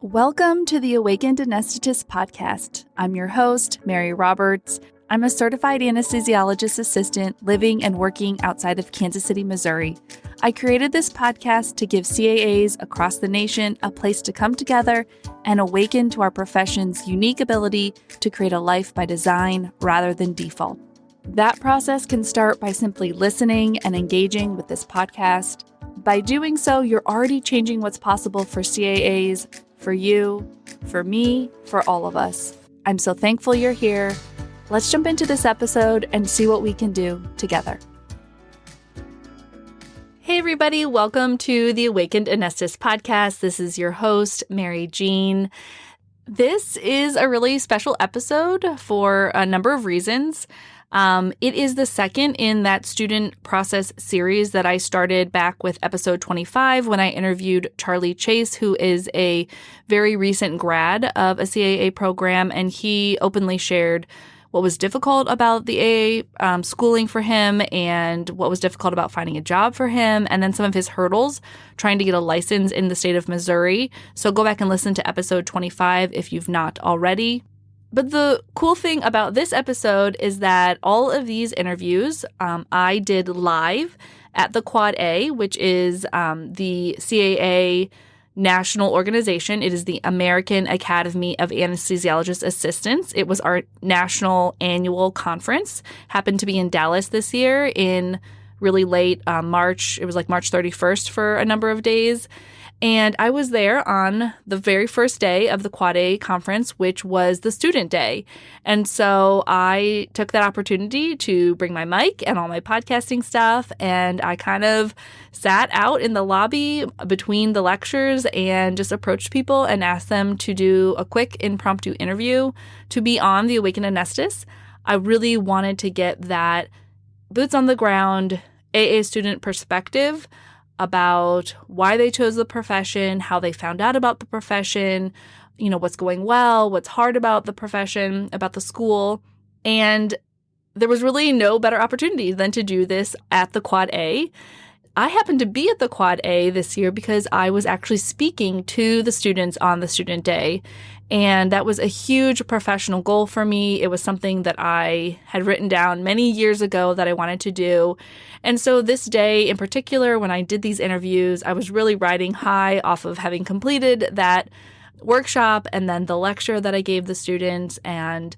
Welcome to the Awakened Anesthetist podcast. I'm your host, Mary Roberts. I'm a certified anesthesiologist assistant living and working outside of Kansas City, Missouri. I created this podcast to give CAAs across the nation a place to come together and awaken to our profession's unique ability to create a life by design rather than default. That process can start by simply listening and engaging with this podcast. By doing so, you're already changing what's possible for CAAs, for you, for me, for all of us. I'm so thankful you're here. Let's jump into this episode and see what we can do together. Hey everybody, welcome to the Awakened Anesthetist podcast. This is your host, Mary Jean. This is a really special episode for a number of reasons. It is the second in that student process series that I started back with episode 25 when I interviewed Charlie Chase, who is a very recent grad of a CAA program, and he openly shared what was difficult about the AA schooling for him and what was difficult about finding a job for him, and then some of his hurdles trying to get a license in the state of Missouri. So go back and listen to episode 25 if you've not already. But the cool thing about this episode is that all of these interviews I did live at the Quad A, which is the CAA national organization. It is the American Academy of Anesthesiologist Assistants. It was our national annual conference. Happened to be in Dallas this year in really late March. It was like March 31st for a number of days. And I was there on the very first day of the Quad A conference, which was the student day. And so I took that opportunity to bring my mic and all my podcasting stuff, and I kind of sat out in the lobby between the lectures and just approached people and asked them to do a quick impromptu interview to be on the Awakened Anesthetist. I really wanted to get that boots on the ground AA student perspective about why they chose the profession, how they found out about the profession, what's going well, what's hard about the profession, about the school. And there was really no better opportunity than to do this at the Quad A. I happened to be at the Quad A this year because I was actually speaking to the students on the student day. And that was a huge professional goal for me. It was something that I had written down many years ago that I wanted to do. And so this day in particular, when I did these interviews, I was really riding high off of having completed that workshop and then the lecture that I gave the students. And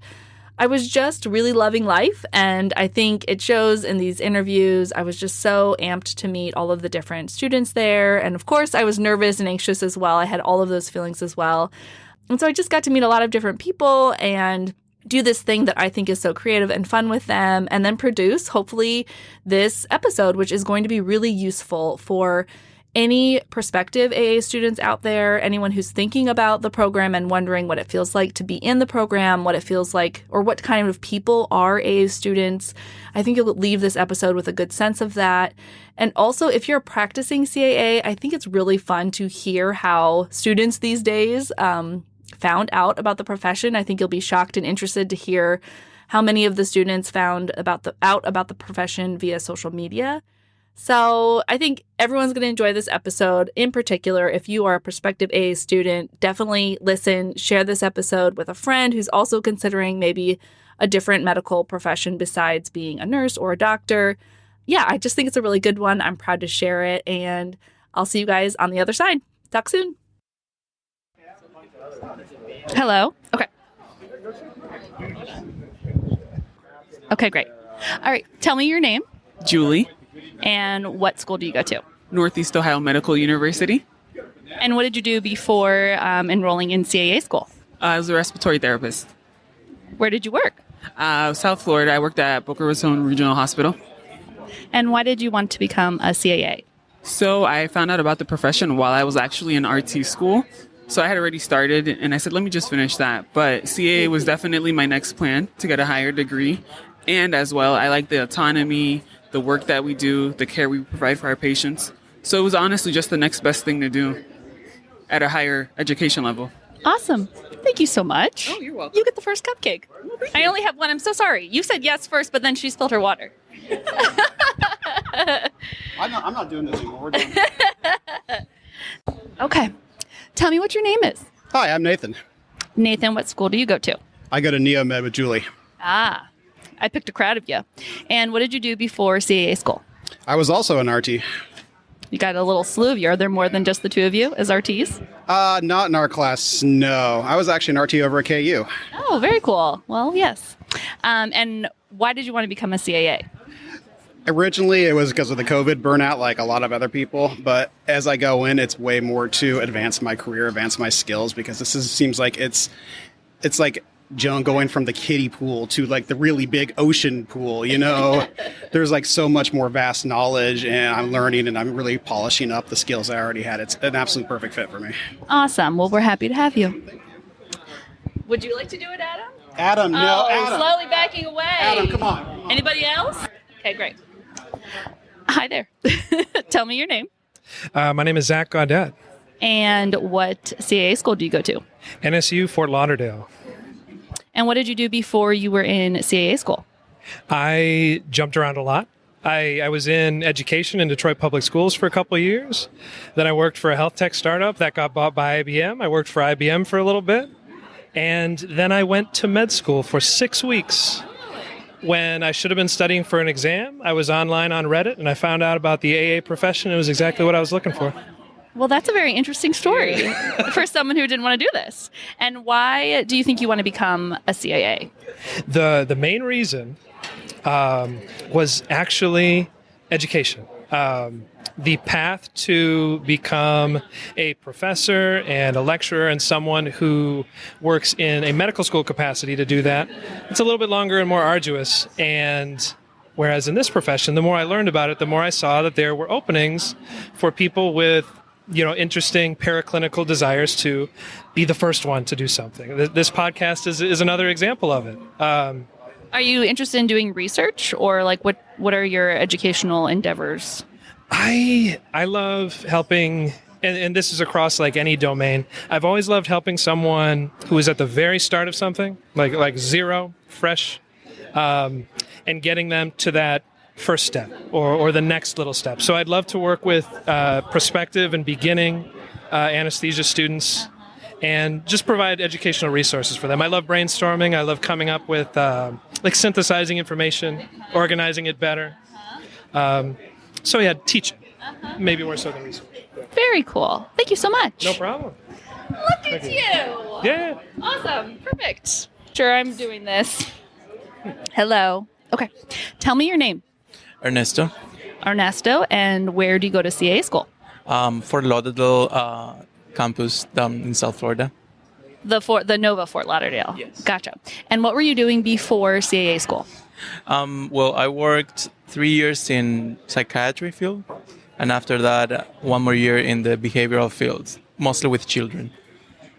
I was just really loving life. And I think it shows in these interviews. I was just so amped to meet all of the different students there. And of course, I was nervous and anxious as well. I had all of those feelings as well. And so I just got to meet a lot of different people and do this thing that I think is so creative and fun with them, and then produce, hopefully, this episode, which is going to be really useful for any prospective AA students out there, anyone who's thinking about the program and wondering what it feels like to be in the program, what it feels like, or what kind of people are AA students. I think you'll leave this episode with a good sense of that. And also, if you're practicing CAA, I think it's really fun to hear how students these days found out about the profession. I think you'll be shocked and interested to hear how many of the students found out about the profession via social media. So I think everyone's going to enjoy this episode. In particular, if you are a prospective AA student, definitely listen, share this episode with a friend who's also considering maybe a different medical profession besides being a nurse or a doctor. Yeah, I just think it's a really good one. I'm proud to share it, and I'll see you guys on the other side. Talk soon. Hello. Okay. Okay, great. All right. Tell me your name. Julie. And what school do you go to? Northeast Ohio Medical University. And what did you do before enrolling in CAA school? I was a respiratory therapist. Where did you work? South Florida. I worked at Boca Raton Regional Hospital. And why did you want to become a CAA? So I found out about the profession while I was actually in RT school. So I had already started, and I said, let me just finish that. But CAA was definitely my next plan to get a higher degree. And as well, I like the autonomy, the work that we do, the care we provide for our patients. So it was honestly just the next best thing to do at a higher education level. Awesome. Thank you so much. Oh, you're welcome. You get the first cupcake. I only have one. I'm so sorry. You said yes first, but then she spilled her water. I'm not doing this anymore. We're done. Okay. Tell me what your name is. Hi, I'm Nathan. Nathan, what school do you go to? I go to Neomed with Julie. Ah, I picked a crowd of you. And what did you do before CAA school? I was also an RT. You got a little slew of you. Are there more than just the two of you as RTs? Not in our class, no. I was actually an RT over at KU. Oh, very cool. Well, yes. And why did you want to become a CAA? Originally, it was because of the COVID burnout, like a lot of other people. But as I go in, it's way more to advance my career, advance my skills, because seems like it's like Joan going from the kiddie pool to like the really big ocean pool, you know. There's like so much more vast knowledge, and I'm learning and I'm really polishing up the skills I already had. It's an absolute perfect fit for me. Awesome. Well, we're happy to have you. Would you like to do it, Adam? Adam, no, Adam. Slowly backing away. Adam, come on. Anybody else? Okay, great. Hi there. Tell me your name. My name is Zach Gaudet. And what CAA school do you go to? NSU Fort Lauderdale. And what did you do before you were in CAA school? I jumped around a lot. I was in education in Detroit Public Schools for a couple of years. Then I worked for a health tech startup that got bought by IBM. I worked for IBM for a little bit. And then I went to med school for 6 weeks. When I should have been studying for an exam, I was online on Reddit, and I found out about the AA profession. It was exactly what I was looking for. Well, that's a very interesting story for someone who didn't want to do this. And why do you think you want to become a CAA? The main reason was actually education. The path to become a professor and a lecturer and someone who works in a medical school capacity to do that, it's a little bit longer and more arduous. And whereas in this profession, the more I learned about it, the more I saw that there were openings for people with interesting paraclinical desires to be the first one to do something. This podcast is another example of it. Are you interested in doing research, or like what are your educational endeavors? I love helping, and this is across like any domain. I've always loved helping someone who is at the very start of something, like zero, fresh, and getting them to that first step or the next little step. So I'd love to work with prospective and beginning anesthesia students and just provide educational resources for them. I love brainstorming. I love coming up with synthesizing information, organizing it better. So yeah, teaching, maybe more so than research. Very cool. Thank you so much. No problem. Look at you. Yeah. Awesome. Perfect. Sure, I'm doing this. Hello. Okay. Tell me your name. Ernesto. Ernesto, and where do you go to CAA school? Fort Lauderdale campus down in South Florida. The Nova Fort Lauderdale. Yes. Gotcha. And what were you doing before CAA school? Well, I worked 3 years in psychiatry field, and after that, 1 more year in the behavioral field, mostly with children.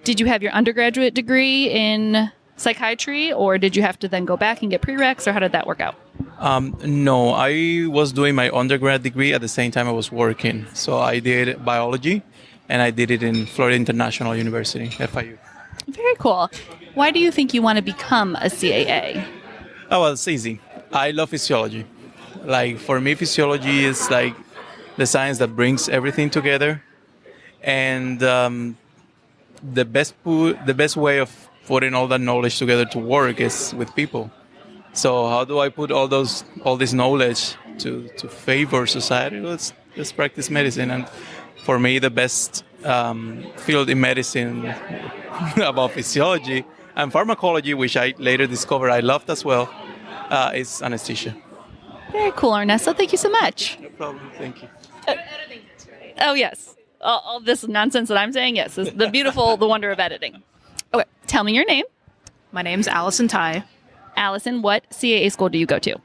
Did you have your undergraduate degree in psychiatry, or did you have to then go back and get prereqs, or how did that work out? No, I was doing my undergrad degree at the same time I was working. So I did biology, and I did it in Florida International University, FIU. Very cool. Why do you think you want to become a CAA? Oh, well, it's easy. I love physiology. Like, for me, physiology is like the science that brings everything together. And the best way of putting all that knowledge together to work is with people. So how do I put all this knowledge to favor society? Let's practice medicine. And for me, the best field in medicine about physiology and pharmacology, which I later discovered I loved as well, is anesthesia. Very cool, Ernesto. Thank you so much. No problem. Thank you. Oh, yes. All this nonsense that I'm saying, yes. The beautiful, the wonder of editing. Okay, tell me your name. My name's Allison Ty. Allison, what CAA school do you go to?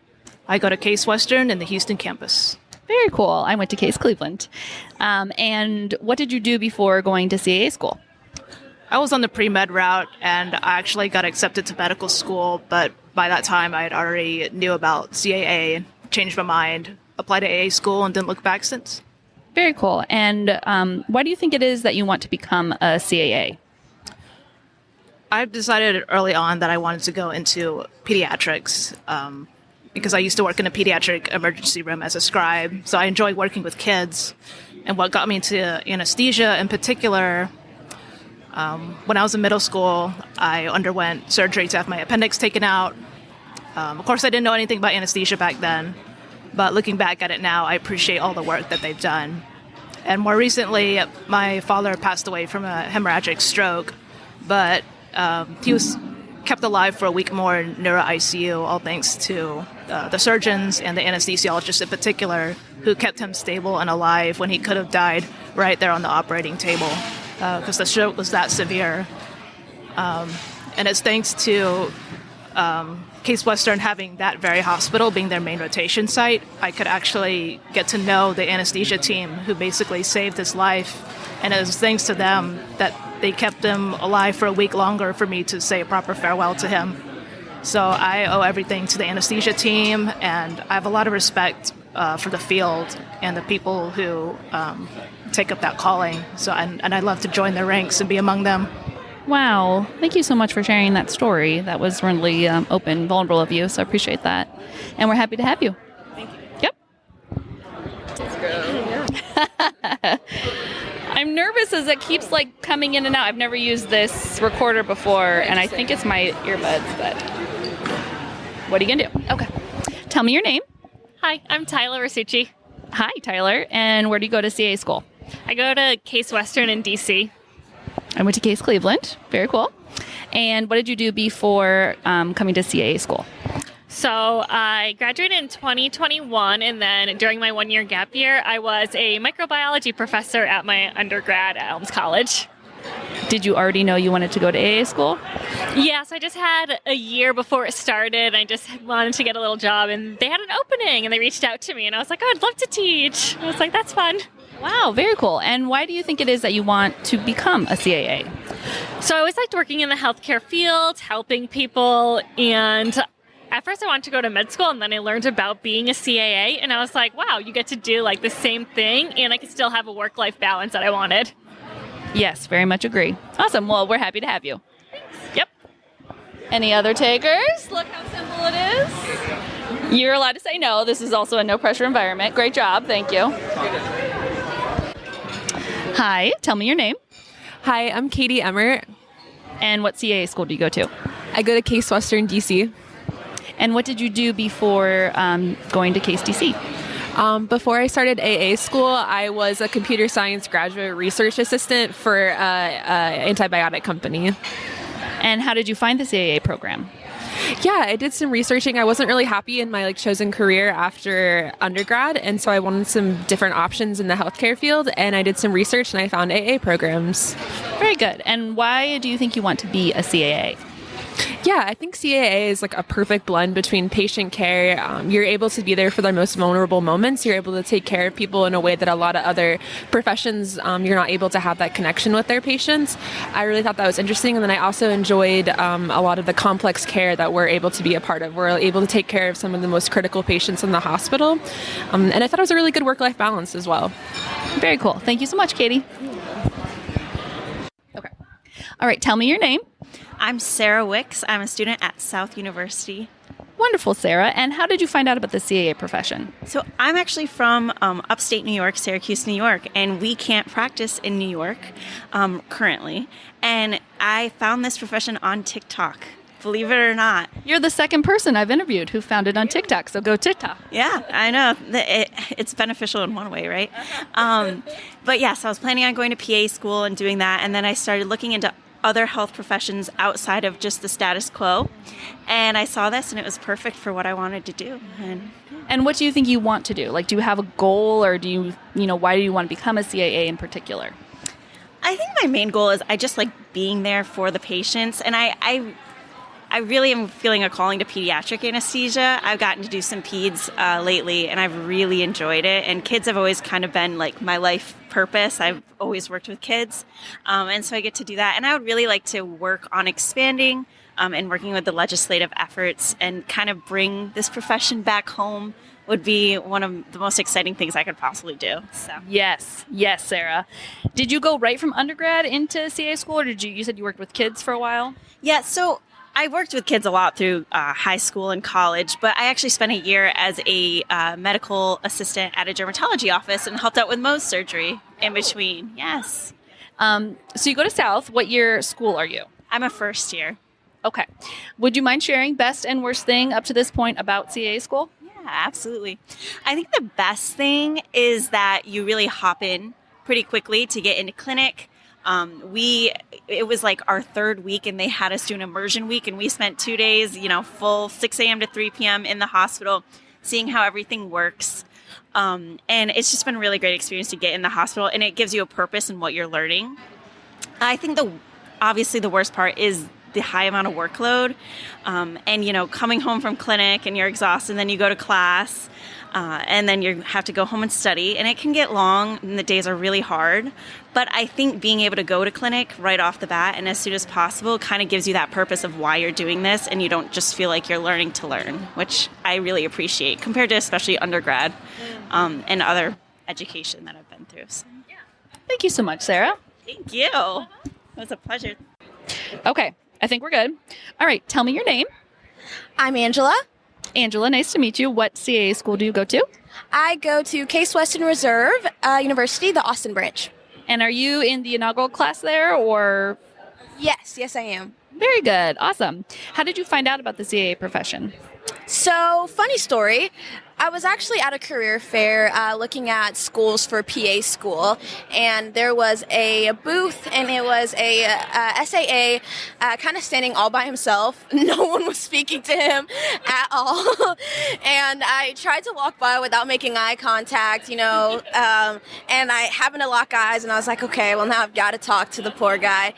I go to Case Western in the Houston campus. Very cool. I went to Case Cleveland. And what did you do before going to CAA school? I was on the pre-med route, and I actually got accepted to medical school, but by that time I had already knew about CAA, changed my mind, applied to AA school, and didn't look back since. Very cool. And why do you think it is that you want to become a CAA? I decided early on that I wanted to go into pediatrics because I used to work in a pediatric emergency room as a scribe, so I enjoy working with kids. And what got me into anesthesia in particular, When I was in middle school, I underwent surgery to have my appendix taken out. Of course, I didn't know anything about anesthesia back then, but looking back at it now, I appreciate all the work that they've done. And more recently, my father passed away from a hemorrhagic stroke, but he was kept alive for a week more in neuro ICU, all thanks to the surgeons and the anesthesiologist in particular, who kept him stable and alive when he could have died right there on the operating table, because the stroke was that severe. And it's thanks to Case Western having that very hospital being their main rotation site, I could actually get to know the anesthesia team who basically saved his life. And it was thanks to them that they kept him alive for a week longer for me to say a proper farewell to him. So I owe everything to the anesthesia team, and I have a lot of respect for the field and the people who take up that calling. So and I love to join their ranks and be among them. Wow. Thank you so much for sharing that story. That was really open, vulnerable of you, so I appreciate that. And we're happy to have you. Thank you. Yep. I'm nervous as it keeps coming in and out. I've never used this recorder before, and I think it's my earbuds, but what are you going to do? Okay. Tell me your name. Hi, I'm Tyler Rasucci. Hi, Tyler. And where do you go to CA school? I go to Case Western in DC. I went to Case Cleveland. Very cool. And what did you do before coming to CAA school? So I graduated in 2021, and then during my one-year gap year, I was a microbiology professor at my undergrad at Elms College. Did you already know you wanted to go to AA school? Yes, I just had a year before it started. I just wanted to get a little job, and they had an opening, and they reached out to me, and I was like, oh, I'd love to teach. I was like, that's fun. Wow, very cool. And why do you think it is that you want to become a CAA? So I always liked working in the healthcare field, helping people, and at first I wanted to go to med school, and then I learned about being a CAA, and I was like, wow, you get to do the same thing, and I can still have a work-life balance that I wanted. Yes, very much agree. Awesome. Well, we're happy to have you. Yep. Any other takers? Look how simple it is. You're allowed to say no. This is also a no-pressure environment. Great job. Thank you. Hi, tell me your name. Hi, I'm Katie Emmert. And what CAA school do you go to? I go to Case Western DC. And what did you do before going to Case DC? Before I started AA school, I was a computer science graduate research assistant for an antibiotic company. And how did you find the CAA program? Yeah, I did some researching. I wasn't really happy in my chosen career after undergrad, and so I wanted some different options in the healthcare field, and I did some research and I found AA programs. Very good. And why do you think you want to be a CAA? Yeah, I think CAA is a perfect blend between patient care. You're able to be there for their most vulnerable moments. You're able to take care of people in a way that a lot of other professions, you're not able to have that connection with their patients. I really thought that was interesting. And then I also enjoyed a lot of the complex care that we're able to be a part of. We're able to take care of some of the most critical patients in the hospital. And I thought it was a really good work-life balance as well. Very cool. Thank you so much, Katie. Okay. All right, tell me your name. I'm Sarah Wicks. I'm a student at South University. Wonderful, Sarah. And how did you find out about the CAA profession? So I'm actually from upstate New York, Syracuse, New York, and we can't practice in New York currently. And I found this profession on TikTok, believe it or not. You're the second person I've interviewed who found it on TikTok, so go TikTok. Yeah, I know. It's beneficial in one way, right? But yes, I was planning on going to PA school and doing that, and then I started looking into other health professions outside of just the status quo. And I saw this and it was perfect for what I wanted to do. And what do you think you want to do? Do you have a goal, or do why do you want to become a CAA in particular? I think my main goal is I just like being there for the patients. And I really am feeling a calling to pediatric anesthesia. I've gotten to do some peds lately, and I've really enjoyed it. And kids have always kind of been my life purpose. I've always worked with kids, and so I get to do that. And I would really like to work on expanding and working with the legislative efforts and kind of bring this profession back home would be one of the most exciting things I could possibly do. So Yes, Sarah. Did you go right from undergrad into CA school, or you said you worked with kids for a while? Yeah, so I worked with kids a lot through high school and college, but I actually spent a year as a medical assistant at a dermatology office and helped out with Mohs surgery in between. Yes. So you go to South. What year school are you? I'm a first year. Okay. Would you mind sharing best and worst thing up to this point about CAA school? Yeah, absolutely. I think the best thing is that you really hop in pretty quickly to get into clinic. It was like our third week and they had us do an immersion week, and we spent 2 days, full 6 a.m. to 3 p.m. in the hospital, seeing how everything works. And it's just been a really great experience to get in the hospital, and it gives you a purpose in what you're learning. I think obviously the worst part is the high amount of workload. And, coming home from clinic and you're exhausted, and then you go to class, and then you have to go home and study, and it can get long and the days are really hard. But I think being able to go to clinic right off the bat and as soon as possible kind of gives you that purpose of why you're doing this, and you don't just feel like you're learning to learn, which I really appreciate compared to especially undergrad and other education that I've been through. So. Thank you so much, Sarah. Thank you. It was a pleasure. Okay, I think we're good. All right, tell me your name. I'm Angela. Angela, nice to meet you. What CAA school do you go to? I go to Case Western Reserve University, the Austin branch. And are you in the inaugural class there, or? Yes, I am. Very good. Awesome. How did you find out about the CAA profession? So, funny story. I was actually at a career fair looking at schools for PA school, and there was a booth, and it was a SAA kind of standing all by himself. No one was speaking to him at all. And I tried to walk by without making eye contact, and I happened to lock eyes, and I was like, okay, well, now I've got to talk to the poor guy.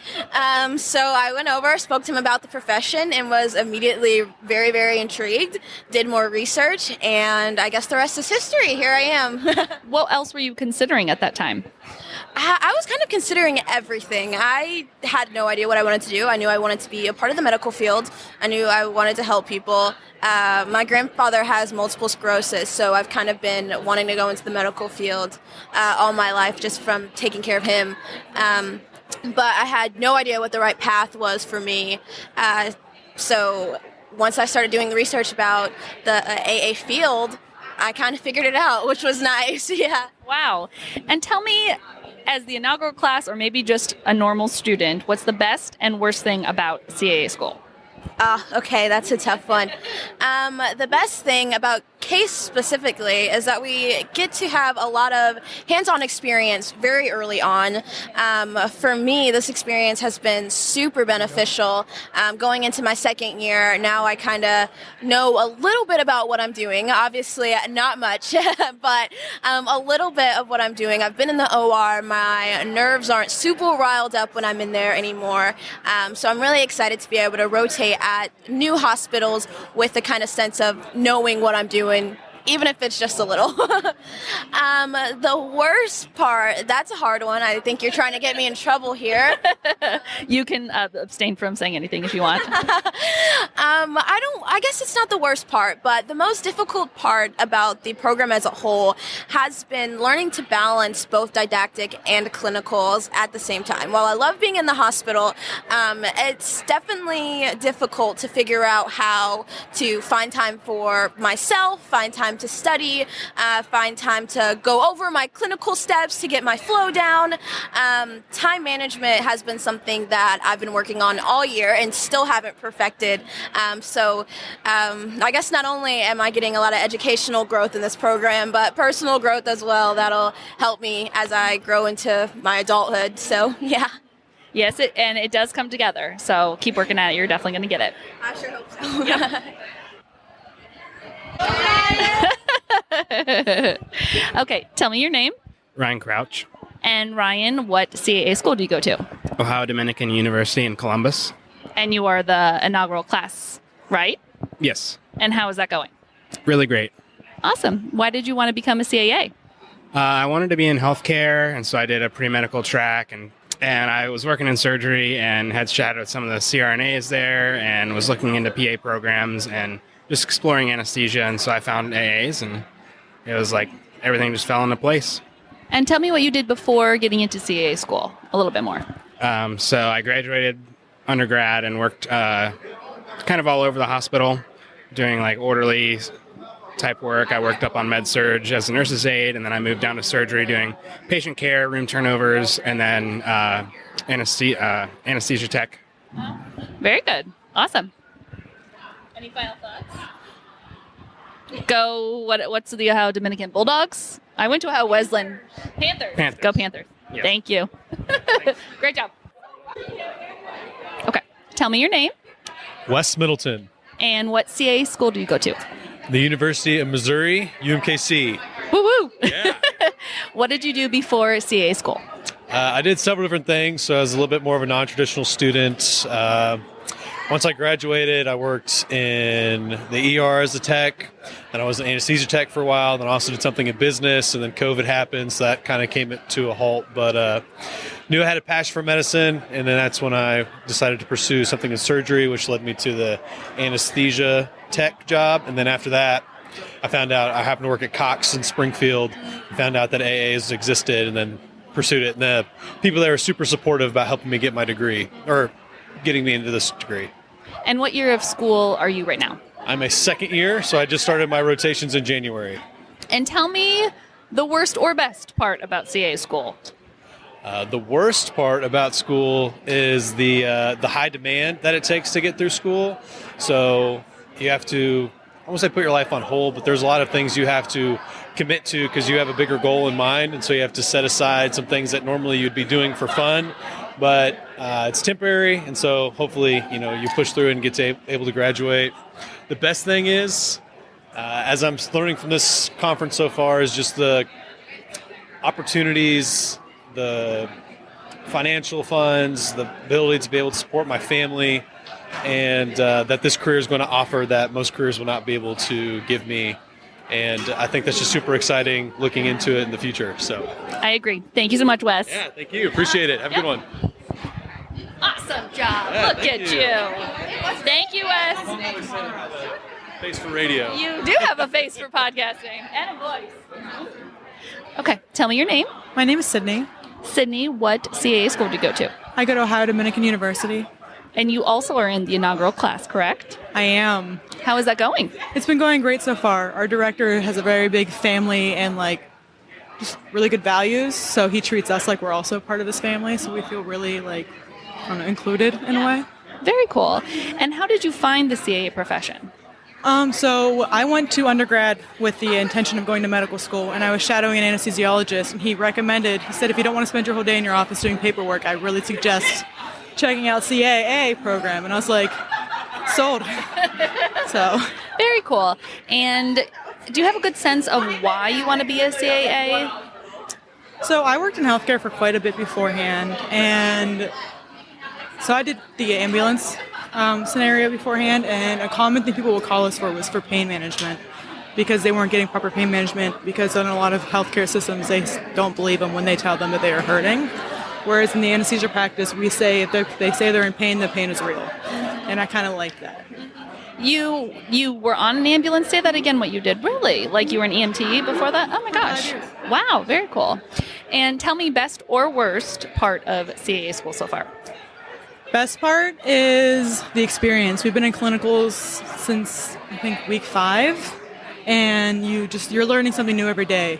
So I went over, spoke to him about the profession, and was immediately very, very intrigued, did more research, and I guess the rest is history. Here I am. What else were you considering at that time? I was kind of considering everything. I had no idea what I wanted to do. I knew I wanted to be a part of the medical field. I knew I wanted to help people. My grandfather has multiple sclerosis, so I've kind of been wanting to go into the medical field all my life just from taking care of him. But I had no idea what the right path was for me. So once I started doing the research about the AA field, I kind of figured it out, which was nice. Yeah. Wow. And tell me, as the inaugural class or maybe just a normal student, what's the best and worst thing about CAA school? Okay, that's a tough one. The best thing about Case specifically is that we get to have a lot of hands-on experience very early on. For me, this experience has been super beneficial. Going into my second year, now I kind of know a little bit about what I'm doing. Obviously, not much, but a little bit of what I'm doing. I've been in the OR. My nerves aren't super riled up when I'm in there anymore. So I'm really excited to be able to rotate at new hospitals with the kind of sense of knowing what I'm doing, even if it's just a little. The worst part, that's a hard one. I think you're trying to get me in trouble here. You can abstain from saying anything if you want. I guess it's not the worst part, but the most difficult part about the program as a whole has been learning to balance both didactic and clinicals at the same time. While I love being in the hospital, it's definitely difficult to figure out how to find time for myself, find time to study, find time to go over my clinical steps to get my flow down. Time management has been something that I've been working on all year and still haven't perfected. So I guess not only am I getting a lot of educational growth in this program, but personal growth as well. That'll help me as I grow into my adulthood. So, yeah. Yes, it does come together. So keep working at it. You're definitely going to get it. I sure hope so. Okay, tell me your name. Ryan Crouch. And Ryan, what CAA school do you go to? Ohio Dominican University in Columbus. And you are the inaugural class, right? Yes. And how is that going? Really great. Awesome. Why did you want to become a CAA? I wanted to be in healthcare, and so I did a pre-medical track, and I was working in surgery and had chatted with some of the CRNAs there and was looking into PA programs and just exploring anesthesia, and so I found AAs, and it was like everything just fell into place. And tell me what you did before getting into CAA school, a little bit more. So I graduated undergrad and worked kind of all over the hospital, doing like orderly type work. I worked up on med surg as a nurse's aide, and then I moved down to surgery doing patient care, room turnovers, and then anesthesia tech. Very good. Awesome. Any final thoughts? Go, what's the Ohio Dominican Bulldogs? I went to Ohio Wesleyan Panthers. Go Panthers. Yeah. Thank you. Great job. Okay. Tell me your name West Middleton, and what CA school do you go to? the University of Missouri, UMKC. Woo woo. Yeah. What did you do before CA school? I did several different things, so I was a little bit more of a non-traditional student. Once I graduated, I worked in the ER as a tech, and I was an anesthesia tech for a while, then I also did something in business, and then COVID happened, so that kind of came to a halt. But knew I had a passion for medicine, and then that's when I decided to pursue something in surgery, which led me to the anesthesia tech job. And then after that, I found out I happened to work at Cox in Springfield, found out that AAAs existed, and then pursued it. And the people there were super supportive about helping me get my degree, or getting me into this degree. And what year of school are you right now? I'm a second year, so I just started my rotations in January. And tell me the worst or best part about CA school. The worst part about school is the high demand that it takes to get through school. So you have to, I won't say put your life on hold, but there's a lot of things you have to commit to because you have a bigger goal in mind, and so you have to set aside some things that normally you'd be doing for fun. But it's temporary, and so hopefully, you push through and get able to graduate. The best thing is, as I'm learning from this conference so far, is just the opportunities, the financial funds, the ability to be able to support my family, and that this career is going to offer that most careers will not be able to give me. And I think that's just super exciting looking into it in the future. So I agree. Thank you so much, Wes. Yeah, thank you. Appreciate it. Have a good one. Awesome job. Yeah, Look at you. Thank you, Wes. Face for radio. You do have a face for podcasting and a voice. Okay, tell me your name. My name is Sydney. Sydney, what CAA school do you go to? I go to Ohio Dominican University. And you also are in the inaugural class, correct? I am. How is that going? It's been going great so far. Our director has a very big family and just really good values, so he treats us like we're also part of his family, so we feel really included in a way. Very cool. And how did you find the CAA profession? So I went to undergrad with the intention of going to medical school, and I was shadowing an anesthesiologist, and he said, if you don't want to spend your whole day in your office doing paperwork, I really suggest checking out CAA program. And I was like, sold. So very cool. And do you have a good sense of why you want to be a CAA? So I worked in healthcare for quite a bit beforehand, and so I did the ambulance scenario beforehand, and a common thing people will call us for was for pain management, because they weren't getting proper pain management, because in a lot of healthcare systems they don't believe them when they tell them that they are hurting. Whereas in the anesthesia practice, we say if they say they're in pain, the pain is real. And I kind of like that. You were on an ambulance? Say that again, what you did. Really? Like you were an EMT before that? Oh my gosh. Wow, very cool. And tell me best or worst part of CAA school so far. Best part is the experience. We've been in clinicals since, I think, week 5. And you're learning something new every day.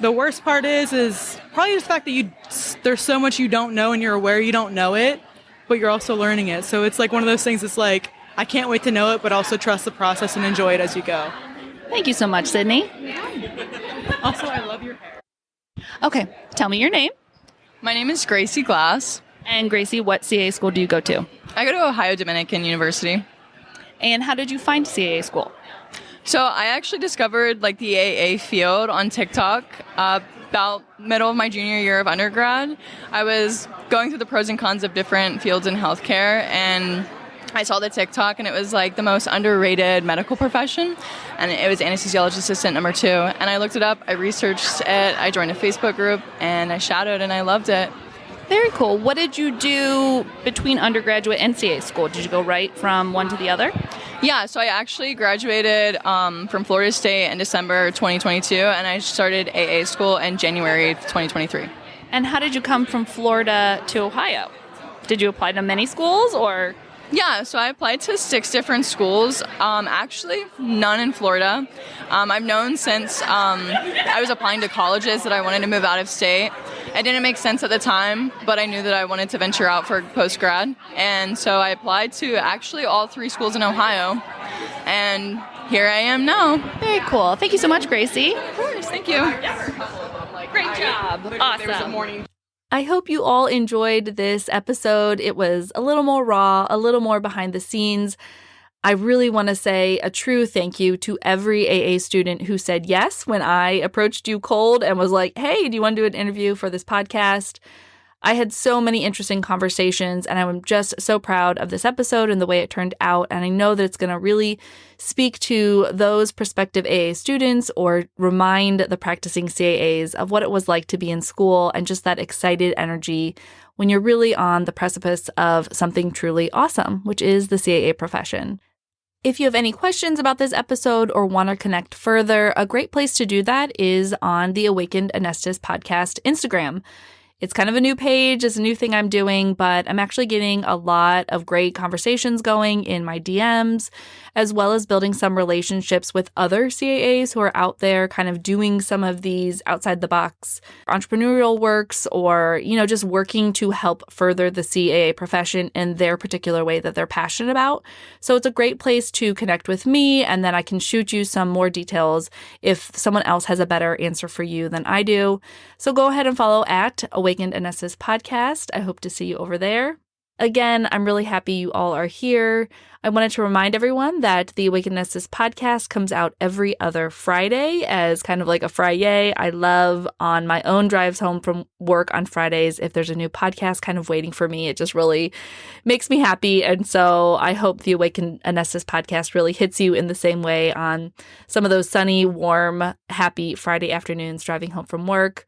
The worst part is probably the fact that there's so much you don't know and you're aware you don't know it, but you're also learning it. So it's like one of those things that's like, I can't wait to know it, but also trust the process and enjoy it as you go. Thank you so much, Sydney. Also, I love your hair. Okay, tell me your name. My name is Gracie Glass. And Gracie, what CAA school do you go to? I go to Ohio Dominican University. And how did you find CAA school? So I actually discovered the AA field on TikTok about middle of my junior year of undergrad. I was going through the pros and cons of different fields in healthcare, and I saw the TikTok, and it was the most underrated medical profession, and it was anesthesiologist assistant number 2. And I looked it up, I researched it, I joined a Facebook group, and I shadowed, and I loved it. Very cool. What did you do between undergraduate and CA school? Did you go right from one to the other? Yeah, so I actually graduated from Florida State in December 2022, and I started AA school in January 2023. And how did you come from Florida to Ohio? Did you apply to many schools, or? Yeah, so I applied to 6 different schools. Actually, none in Florida. I've known since I was applying to colleges that I wanted to move out of state. It didn't make sense at the time, but I knew that I wanted to venture out for post-grad. And so I applied to actually all 3 schools in Ohio. And here I am now. Very cool. Thank you so much, Gracie. Of course, thank you. Great job. Awesome. I hope you all enjoyed this episode. It was a little more raw, a little more behind the scenes. I really want to say a true thank you to every AA student who said yes when I approached you cold and was like, hey, do you want to do an interview for this podcast? I had so many interesting conversations, and I'm just so proud of this episode and the way it turned out. And I know that it's going to really speak to those prospective AA students or remind the practicing CAAs of what it was like to be in school and just that excited energy when you're really on the precipice of something truly awesome, which is the CAA profession. If you have any questions about this episode or want to connect further, a great place to do that is on the Awakened Anesthetist podcast Instagram. It's kind of a new page, it's a new thing I'm doing, but I'm actually getting a lot of great conversations going in my DMs, as well as building some relationships with other CAAs who are out there kind of doing some of these outside the box entrepreneurial works or, just working to help further the CAA profession in their particular way that they're passionate about. So it's a great place to connect with me, and then I can shoot you some more details if someone else has a better answer for you than I do. So go ahead and follow at Awakened Anesthetist Podcast. I hope to see you over there. Again, I'm really happy you all are here. I wanted to remind everyone that the Awakened Anesthetist Podcast comes out every other Friday as kind of like a Friday. I love on my own drives home from work on Fridays if there's a new podcast kind of waiting for me. It just really makes me happy. And so I hope the Awakened Anesthetist Podcast really hits you in the same way on some of those sunny, warm, happy Friday afternoons driving home from work.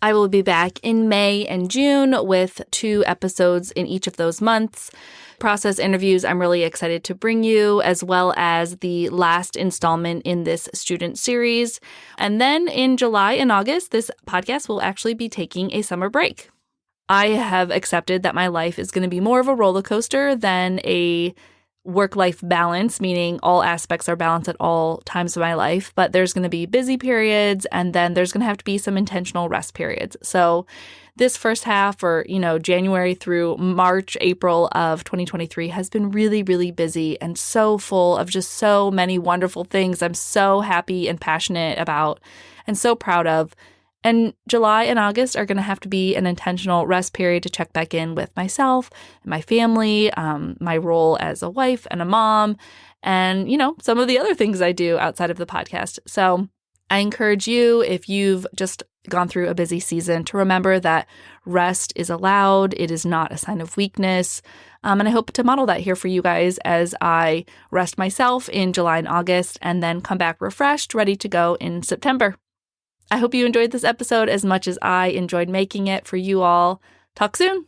I will be back in May and June with 2 episodes in each of those months. Process interviews I'm really excited to bring you, as well as the last installment in this student series. And then in July and August, this podcast will actually be taking a summer break. I have accepted that my life is going to be more of a roller coaster than a work-life balance, meaning all aspects are balanced at all times of my life, but there's going to be busy periods, and then there's going to have to be some intentional rest periods. So this first half, or, January through March, April of 2023 has been really, really busy and so full of just so many wonderful things I'm so happy and passionate about and so proud of. And July and August are going to have to be an intentional rest period to check back in with myself and my family, my role as a wife and a mom, and, some of the other things I do outside of the podcast. So I encourage you, if you've just gone through a busy season, to remember that rest is allowed. It is not a sign of weakness. And I hope to model that here for you guys as I rest myself in July and August and then come back refreshed, ready to go in September. I hope you enjoyed this episode as much as I enjoyed making it for you all. Talk soon.